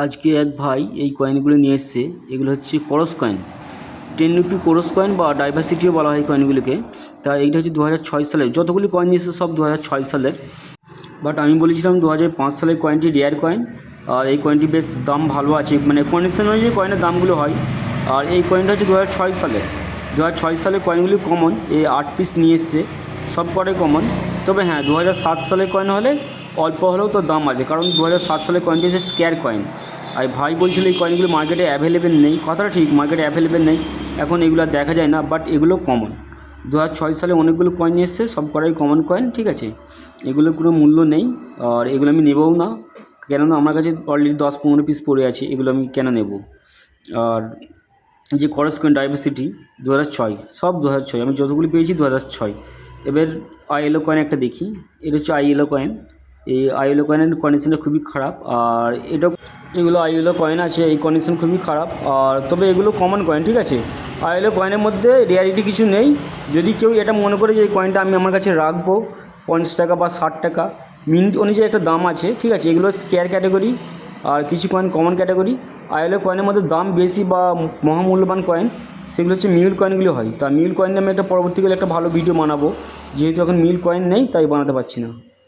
আজকে এক ভাই এই কয়েনগুলো নিয়ে এসছে। এগুলো হচ্ছে করস কয়েন, 10 রুপি করস কয়েন বা ডাইভার্সিটিও বলা হয় কয়েনগুলিকে। তা এইটা হচ্ছে 2006 সালের, যতগুলি কয়েন নিয়ে এসছে সব 2006 সালের। বাট আমি বলেছিলাম 2005 সালের কয়েনটি রেয়ার কয়েন, আর এই কয়েনটি বেশ দাম ভালো আছে, মানে কন্ডিশন অনুযায়ী কয়েনের দামগুলো হয়। আর এই কয়েনটা হচ্ছে 2006 সালের। 2006 সালের কয়েনগুলি কমন, এই 8 পিস নিয়ে এসছে, সব কটাই কমন। তবে হ্যাঁ, 2007 সালের কয়েন হলে অল্প হলেও তো দাম আছে, কারণ 2007 সালের কয়েনটি হচ্ছে স্ক্যার কয়েন। আর ভাই বলছিল এই কয়েনগুলো মার্কেটে অ্যাভেলেবেল নেই। কথাটা ঠিক, মার্কেটে অ্যাভেলেবেল নেই, এখন এগুলো আর দেখা যায় না, বাট এগুলো কমন। 2006 সালে অনেকগুলো কয়েন এসছে, সব কটাই কমন কয়েন, ঠিক আছে। এগুলোর কোনো মূল্য নেই, আর এগুলো আমি নেবও না, কেননা আমার কাছে অলরেডি 10-15 পিস পড়ে আছে, এগুলো আমি কেন নেব। আর যে করস কয়েন ডাইভার্সিটি 2006, সব 2006, আমি যতগুলি পেয়েছি 2006। এবার আইএলও কয়েন একটা দেখি, এটা হচ্ছে আইএলও কয়েন। এই আইএলও কয়েনের কন্ডিশনটা খুবই খারাপ, আর এগুলো আইএলও কয়েন আছে, এই কন্ডিশন খুবই খারাপ। আর তবে এগুলো কমন কয়েন, ঠিক আছে। আইএলও কয়েনের মধ্যে রিয়ালিটি কিছু নেই। যদি কেউ এটা মনে করে যে এই কয়েনটা আমি আমার কাছে রাখবো 50 টাকা বা 60 টাকা, মিনিট অনুযায়ী একটা দাম আছে, ঠিক আছে। এগুলো স্কেয়ার ক্যাটাগরি, আর কিছু কয়েন কমন ক্যাটাগরি। আইএলও কয়েনের মধ্যে দাম বেশি বা মহামূল্যবান কয়েন সেগুলো হচ্ছে মিউল কয়েনগুলো হয়। তা মিউল কয়েন নিয়ে আমি একটা পরবর্তীকালে একটা ভালো ভিডিও বানাবো, যেহেতু এখন মিউল কয়েন নেই তাই বানাতে পারছি না।